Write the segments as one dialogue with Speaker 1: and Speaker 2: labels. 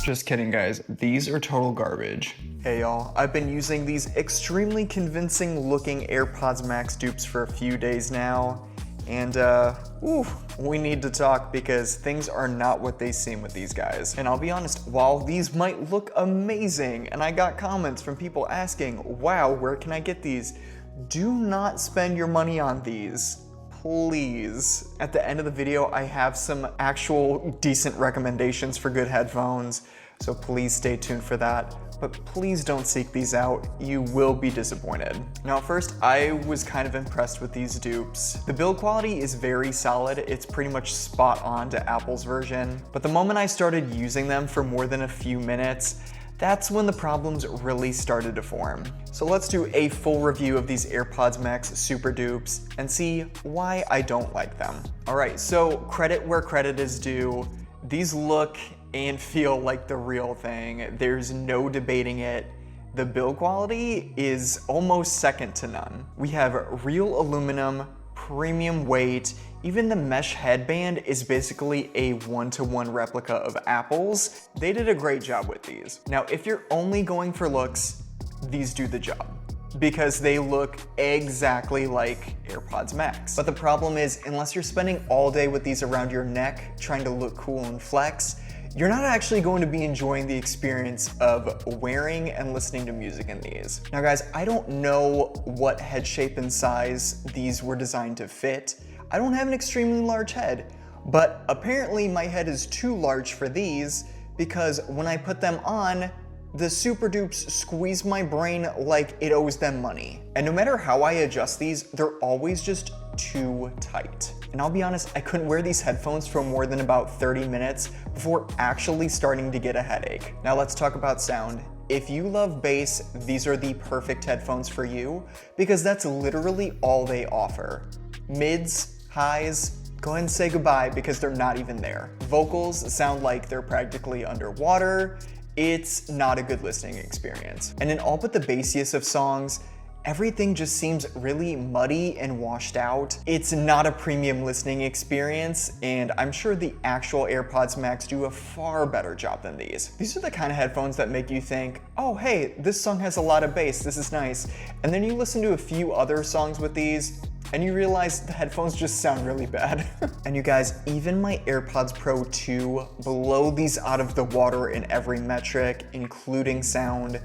Speaker 1: Just kidding, guys. These are total garbage. Hey y'all, I've been using these extremely convincing looking AirPods Max dupes for a few days now. And we need to talk because things are not what they seem with these guys. And I'll be honest, while these might look amazing, and I got comments from people asking, wow, where can I get these? Do not spend your money on these, please. At the end of the video, I have some actual decent recommendations for good headphones, so please stay tuned for that. But please don't seek these out, you will be disappointed. Now first, I was kind of impressed with these dupes. The build quality is very solid, it's pretty much spot on to Apple's version, but the moment I started using them for more than a few minutes, that's when the problems really started to form. So let's do a full review of these AirPods Max Super Dupes and see why I don't like them. All right, so credit where credit is due. These look and feel like the real thing. There's no debating it. The build quality is almost second to none. We have real aluminum, premium weight. Even the mesh headband is basically a one-to-one replica of Apple's. They did a great job with these. Now, if you're only going for looks, these do the job, because they look exactly like AirPods Max. But the problem is, unless you're spending all day with these around your neck, trying to look cool and flex, you're not actually going to be enjoying the experience of wearing and listening to music in these. Now guys, I don't know what head shape and size these were designed to fit. I don't have an extremely large head, but apparently my head is too large for these because when I put them on, the Super Dupes squeeze my brain like it owes them money. And no matter how I adjust these, they're always just too tight. And I'll be honest, I couldn't wear these headphones for more than about 30 minutes before actually starting to get a headache. Now let's talk about sound. If you love bass, these are the perfect headphones for you because that's literally all they offer. Mids, highs, go ahead and say goodbye because they're not even there. Vocals sound like they're practically underwater. It's not a good listening experience. And in all but the bassiest of songs, everything just seems really muddy and washed out. It's not a premium listening experience, and I'm sure the actual AirPods Max do a far better job than these. These are the kind of headphones that make you think, oh hey, this song has a lot of bass, this is nice. And then you listen to a few other songs with these, and you realize the headphones just sound really bad. And you guys, even my AirPods Pro 2 blow these out of the water in every metric, including sound.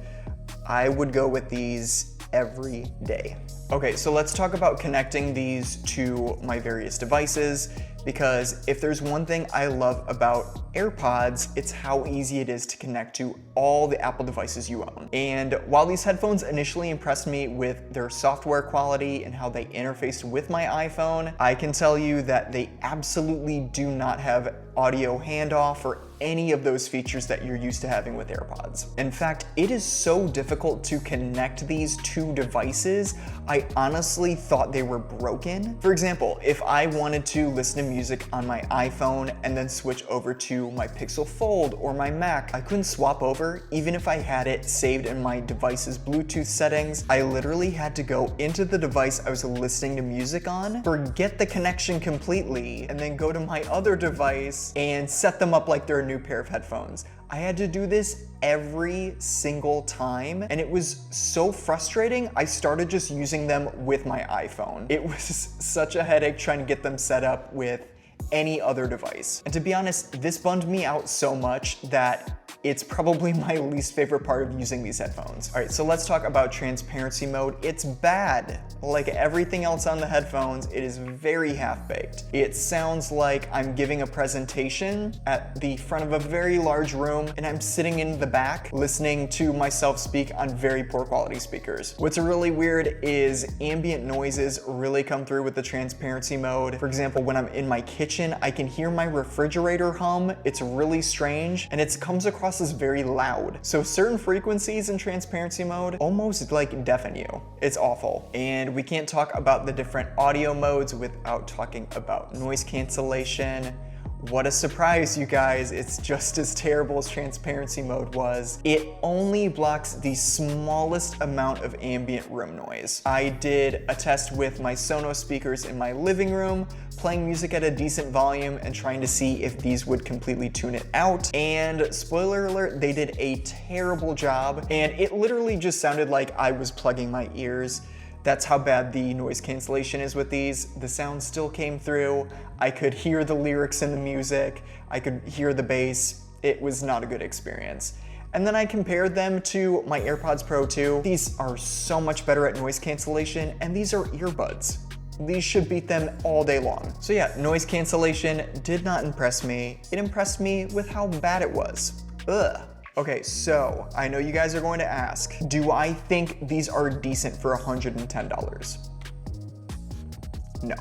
Speaker 1: I would go with these every day. Okay, so let's talk about connecting these to my various devices, because if there's one thing I love about AirPods, it's how easy it is to connect to all the Apple devices you own. And while these headphones initially impressed me with their software quality and how they interfaced with my iPhone, I can tell you that they absolutely do not have audio handoff or any of those features that you're used to having with AirPods. In fact, it is so difficult to connect these two devices, I honestly thought they were broken. For example, if I wanted to listen to music on my iPhone and then switch over to my Pixel Fold or my Mac, I couldn't swap over even if I had it saved in my device's Bluetooth settings. I literally had to go into the device I was listening to music on, forget the connection completely, and then go to my other device and set them up like they're a new pair of headphones. I had to do this every single time, and it was so frustrating, I started just using them with my iPhone. It was such a headache trying to get them set up with any other device. And to be honest, this bummed me out so much that it's probably my least favorite part of using these headphones. All right, so let's talk about transparency mode. It's bad. Like everything else on the headphones, it is very half-baked. It sounds like I'm giving a presentation at the front of a very large room and I'm sitting in the back listening to myself speak on very poor quality speakers. What's really weird is ambient noises really come through with the transparency mode. For example, when I'm in my kitchen, I can hear my refrigerator hum. It's really strange and it comes across as very loud. So certain frequencies in transparency mode almost like deafen you. It's awful. And we can't talk about the different audio modes without talking about noise cancellation. What a surprise, you guys. It's just as terrible as transparency mode was. It only blocks the smallest amount of ambient room noise. I did a test with my Sonos speakers in my living room, playing music at a decent volume and trying to see if these would completely tune it out. And spoiler alert, they did a terrible job, and it literally just sounded like I was plugging my ears. That's how bad the noise cancellation is with these. The sound still came through. I could hear the lyrics in the music. I could hear the bass. It was not a good experience. And then I compared them to my AirPods Pro 2. These are so much better at noise cancellation, and these are earbuds. These should beat them all day long. So yeah, noise cancellation did not impress me. It impressed me with how bad it was. Ugh. Okay, so I know you guys are going to ask, do I think these are decent for $110? No.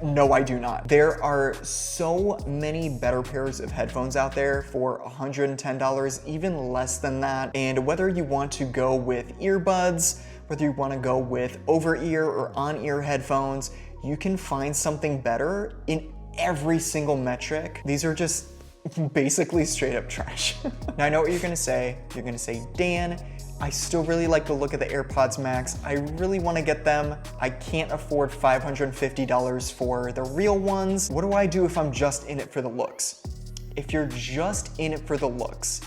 Speaker 1: No, I do not. There are so many better pairs of headphones out there for $110, even less than that. And whether you want to go with earbuds, whether you want to go with over-ear or on-ear headphones, you can find something better in every single metric. These are just basically straight up trash. Now I know what you're gonna say. You're gonna say, Dan, I still really like the look of the AirPods Max. I really wanna get them. I can't afford $550 for the real ones. What do I do if I'm just in it for the looks? If you're just in it for the looks,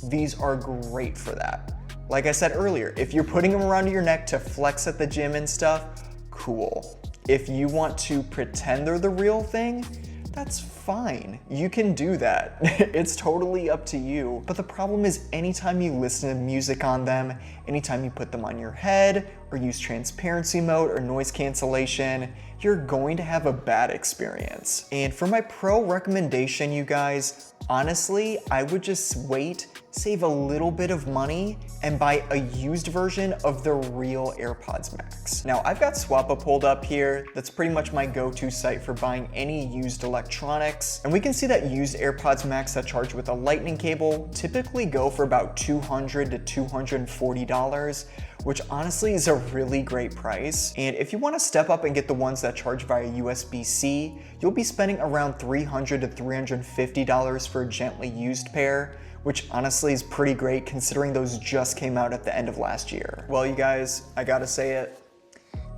Speaker 1: these are great for that. Like I said earlier, if you're putting them around your neck to flex at the gym and stuff, cool. If you want to pretend they're the real thing, that's fine. You can do that. It's totally up to you. But the problem is anytime you listen to music on them, anytime you put them on your head or use transparency mode or noise cancellation, you're going to have a bad experience. And for my pro recommendation, you guys, honestly, I would just wait, save a little bit of money, and buy a used version of the real AirPods Max. Now, I've got SwapUp pulled up here. That's pretty much my go-to site for buying any used electronics. And we can see that used AirPods Max that charge with a lightning cable typically go for about $200 to $240, which honestly is a really great price. And if you want to step up and get the ones that charge via USB-C, you'll be spending around $300 to $350 for a gently used pair, which honestly is pretty great considering those just came out at the end of last year. Well, you guys, I gotta say it,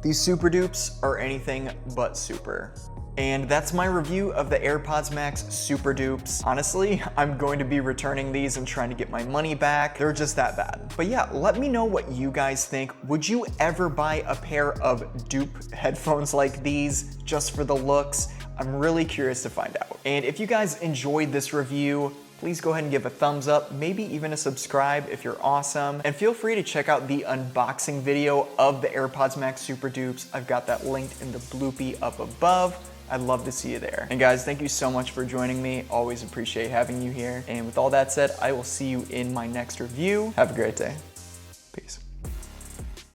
Speaker 1: these Super Dupes are anything but super. And that's my review of the AirPods Max Super Dupes. Honestly, I'm going to be returning these and trying to get my money back. They're just that bad. But yeah, let me know what you guys think. Would you ever buy a pair of dupe headphones like these just for the looks? I'm really curious to find out. And if you guys enjoyed this review, please go ahead and give a thumbs up, maybe even a subscribe if you're awesome. And feel free to check out the unboxing video of the AirPods Max Super Dupes. I've got that linked in the bloopy up above. I'd love to see you there. And guys, thank you so much for joining me. Always appreciate having you here. And with all that said, I will see you in my next review. Have a great day. Peace.